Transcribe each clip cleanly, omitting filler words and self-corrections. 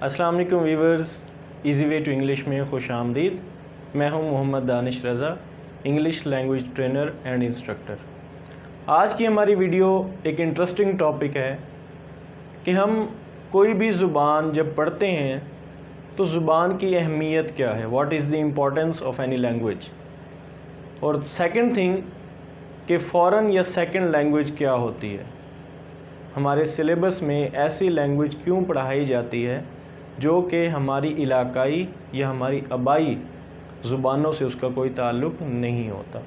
अस्सलाम वालेकुम viewers, easy way to English में खुश आमदीद। मैं हूं Mohammad Danish Raza, English language trainer and instructor. आज की हमारी वीडियो एक इंटरेस्टिंग टॉपिक है कि हम कोई भी ज़ुबान जब पढ़ते हैं तो ज़ुबान की अहमियत क्या है, what is the importance of any language. और सेकंड थिंग कि फ़ॉरेन या सेकंड लैंग्वेज क्या होती है। हमारे सिलेबस में ऐसी लैंग्वेज क्यों पढ़ाई जाती है जो कि हमारी इलाकाई या हमारी आबाई ज़ुबानों से उसका कोई ताल्लुक़ नहीं होता।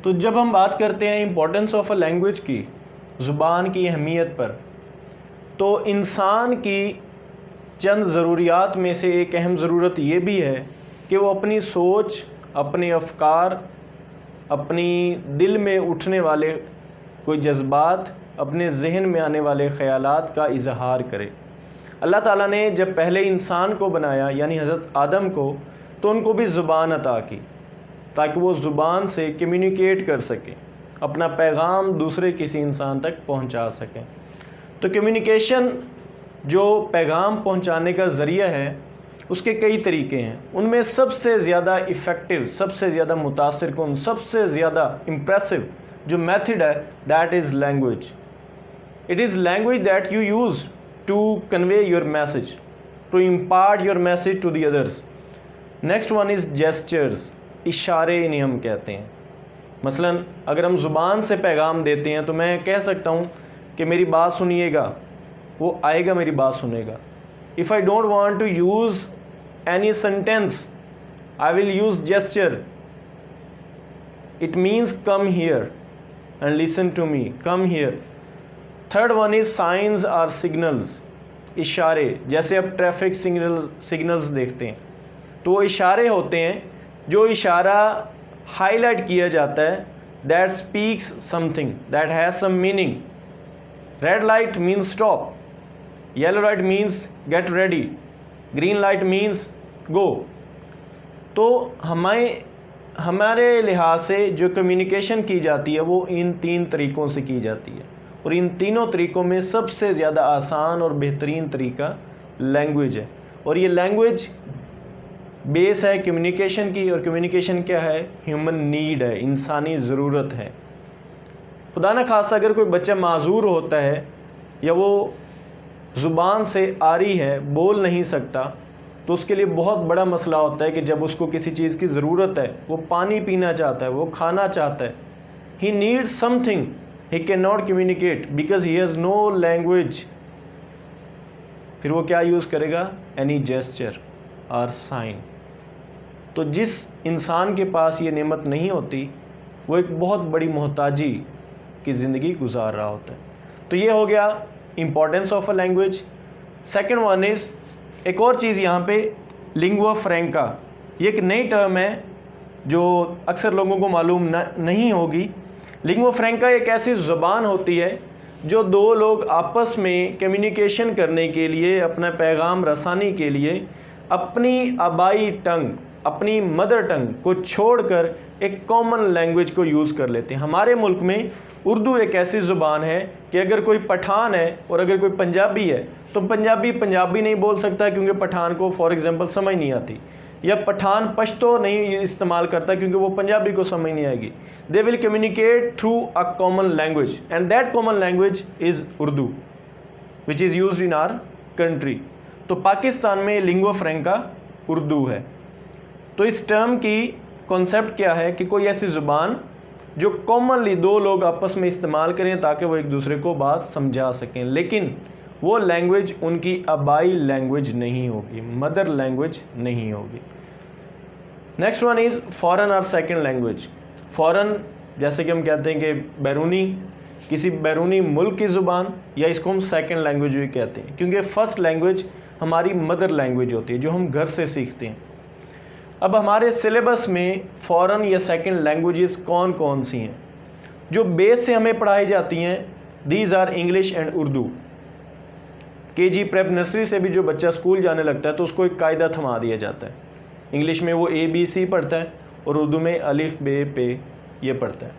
तो जब हम बात करते हैं इम्पोर्टेंस ऑफ अ लैंग्वेज की, ज़ुबान की अहमियत पर, तो इंसान की चंद ज़रूरियात में से एक अहम ज़रूरत ये भी है कि वो अपनी सोच, अपने अफ़कार, अपनी दिल में उठने वाले कोई जज्बात, अपने जहन में आने वाले ख़यालात का इजहार करे। अल्लाह ताला ने जब पहले इंसान को बनाया यानी हज़रत आदम को, तो उनको भी ज़ुबान अता की ताकि वो ज़ुबान से कम्युनिकेट कर सकें, अपना पैगाम दूसरे किसी इंसान तक पहुंचा सकें। तो कम्युनिकेशन जो पैगाम पहुंचाने का ज़रिया है उसके कई तरीके हैं। उनमें सबसे ज़्यादा इफ़ेक्टिव, सबसे ज़्यादा मुतासिर कुन, सबसे ज़्यादा इम्प्रेसिव जो मेथड है, that is language. It is language that you use to convey your message, to impart your message to the others. Next one is gestures, इशारे इन्हें हम कहते हैं। मसलन अगर हम ज़ुबान से पैगाम देते हैं तो मैं कह सकता हूँ कि मेरी बात सुनिएगा, वो आएगा मेरी बात सुनेगा। If I don't want to use any sentence, I will use gesture. It means come here and listen to me, come here. Third one is signs or signals, इशारे। जैसे अब ट्रैफिक सिग्नल्स देखते हैं तो वो इशारे होते हैं, जो इशारा हाईलाइट किया जाता है, that speaks something, that has some meaning. Red light means stop, yellow light means get ready, green light means go। तो हमारे लिहाज से जो कम्युनिकेशन की जाती है वो इन तीन तरीक़ों से की जाती है, और इन तीनों तरीक़ों में सबसे ज़्यादा आसान और बेहतरीन तरीका लैंग्वेज है। और ये लैंग्वेज बेस है कम्युनिकेशन की, और कम्युनिकेशन क्या है? ह्यूमन नीड है, इंसानी ज़रूरत है। खुदा न खास्ता अगर कोई बच्चा माजूर होता है या वो ज़ुबान से आरी है, बोल नहीं सकता, तो उसके लिए बहुत बड़ा मसला होता है कि जब उसको किसी चीज़ की ज़रूरत है, वो पानी पीना चाहता है, वो खाना चाहता है, he needs something, he can not communicate because he has no language. फिर वो क्या यूज़ करेगा? एनी जेस्चर और साइन। तो जिस इंसान के पास ये नेमत नहीं होती वो एक बहुत बड़ी मोहताजी की ज़िंदगी गुजार रहा होता है। तो ये हो गया importance of a language. Second one is, एक और चीज़ यहाँ पे, लिंगुआ फ्रैंका। ये एक नई टर्म है जो अक्सर लोगों को मालूम नहीं होगी। लिंगुआ फ्रैंका एक ऐसी ज़ुबान होती है जो दो लोग आपस में कम्युनिकेशन करने के लिए, अपना पैगाम रसानी के लिए अपनी आबाई टंग, अपनी मदर टंग को छोड़कर एक कॉमन लैंग्वेज को यूज़ कर लेते हैं। हमारे मुल्क में उर्दू एक ऐसी ज़ुबान है कि अगर कोई पठान है और अगर कोई पंजाबी है तो पंजाबी नहीं बोल सकता क्योंकि पठान को फॉर एग्ज़ाम्पल समझ नहीं आती, या पठान पश्तो नहीं इस्तेमाल करता क्योंकि वो पंजाबी को समझ नहीं आएगी। They will communicate through a common language and that common language is Urdu which is used in our country. तो पाकिस्तान में लिंगुआ फ्रैंका उर्दू है। तो इस टर्म की कॉन्सेप्ट क्या है कि कोई ऐसी ज़ुबान जो कॉमनली दो लोग आपस में इस्तेमाल करें ताकि वो एक दूसरे को बात समझा सकें, लेकिन वो लैंग्वेज उनकी आबाई लैंग्वेज नहीं होगी, मदर लैंग्वेज नहीं होगी। नेक्स्ट वन इज़ फॉरेन और सेकंड लैंग्वेज। फॉरेन जैसे कि हम कहते हैं कि बैरूनी, किसी बैरूनी मुल्क की ज़ुबान, या इसको हम सेकंड लैंग्वेज भी कहते हैं क्योंकि फ़र्स्ट लैंग्वेज हमारी मदर लैंग्वेज होती है जो हम घर से सीखते हैं। अब हमारे सिलेबस में फ़ॉरेन या सेकंड लैंग्वेजेस कौन कौन सी हैं जो बेस से हमें पढ़ाई जाती हैं? These are English and Urdu. KG prep nursery से भी जो बच्चा स्कूल जाने लगता है तो उसको एक कायदा थमा दिया जाता है। इंग्लिश में वो ABC पढ़ता है और उर्दू में अलिफ बे पे ये पढ़ता है।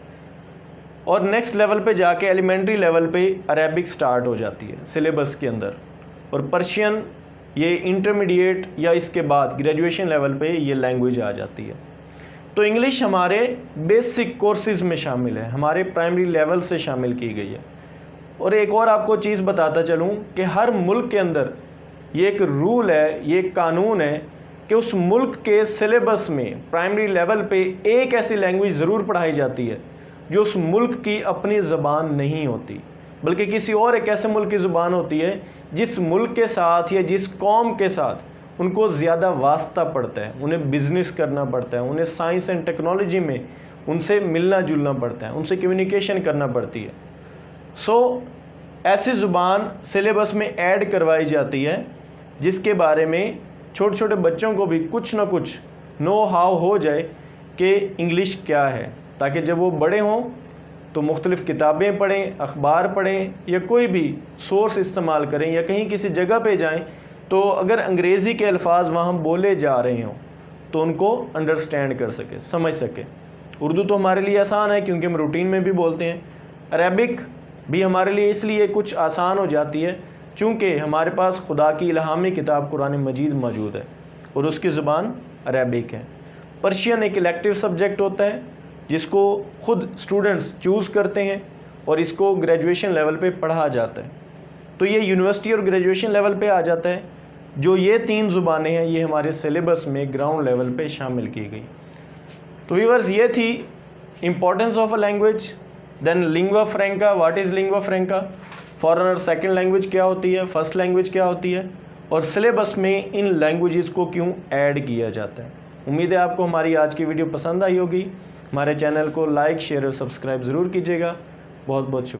और नेक्स्ट लेवल पे जाके एलिमेंट्री लेवल पे अरेबिक स्टार्ट हो जाती है सिलेबस के अंदर। और पर्शियन ये इंटरमीडिएट या इसके बाद ग्रेजुएशन लेवल पे ये लैंग्वेज आ जाती है। तो इंग्लिश हमारे बेसिक कोर्सेज में शामिल है, हमारे प्राइमरी लेवल से शामिल की गई है। और एक और आपको चीज़ बताता चलूँ कि हर मुल्क के अंदर ये एक रूल है, ये एक कानून है कि उस मुल्क के सिलेबस में प्राइमरी लेवल पे एक ऐसी लैंग्वेज ज़रूर पढ़ाई जाती है जो उस मुल्क की अपनी ज़बान नहीं होती, बल्कि किसी और एक ऐसे मुल्क की ज़ुबान होती है जिस मुल्क के साथ या जिस कौम के साथ उनको ज़्यादा वास्ता पड़ता है, उन्हें बिज़नेस करना पड़ता है, उन्हें साइंस एंड टेक्नोलॉजी में उनसे मिलना जुलना पड़ता है, उनसे कम्युनिकेशन करना पड़ती है। सो ऐसी ज़ुबान सिलेबस में ऐड करवाई जाती है जिसके बारे में छोटे छोटे बच्चों को भी कुछ ना कुछ नो हाउ हो जाए कि इंग्लिश क्या है, ताकि जब वो बड़े हों तो मुख्तलिफ़ किताबें पढ़ें, अखबार पढ़ें या कोई भी सोर्स इस्तेमाल करें या कहीं किसी जगह पे जाएं तो अगर अंग्रेज़ी के अल्फाज वहाँ बोले जा रहे हों तो उनको अंडरस्टैंड कर सके, समझ सके। उर्दू तो हमारे लिए आसान है क्योंकि हम रूटीन में भी बोलते हैं। अरबिक भी हमारे लिए इसलिए कुछ आसान हो जाती है चूँकि हमारे पास खुदा की इल्हामी किताब कुरान मजीद मौजूद है और उसकी ज़ुबान अरबिक है। पर्शियन एक इलेक्टिव सब्जेक्ट होता है जिसको खुद स्टूडेंट्स चूज़ करते हैं और इसको ग्रेजुएशन लेवल पे पढ़ा जाता है। तो ये यूनिवर्सिटी और ग्रेजुएशन लेवल पे आ जाता है। जो ये 3 ज़ुबानें हैं ये हमारे सिलेबस में ग्राउंड लेवल पे शामिल की गई। तो व्यूअर्स, ये थी importance of a language. Then lingua franca, what is lingua franca, foreigner second language क्या होती है, फर्स्ट लैंग्वेज क्या होती है, और सिलेबस में इन लैंग्वेजेस को क्यों ऐड किया जाता है। उम्मीद है आपको हमारी आज की वीडियो पसंद आई होगी। हमारे चैनल को लाइक, शेयर और सब्सक्राइब ज़रूर कीजिएगा। बहुत बहुत शुक्रिया।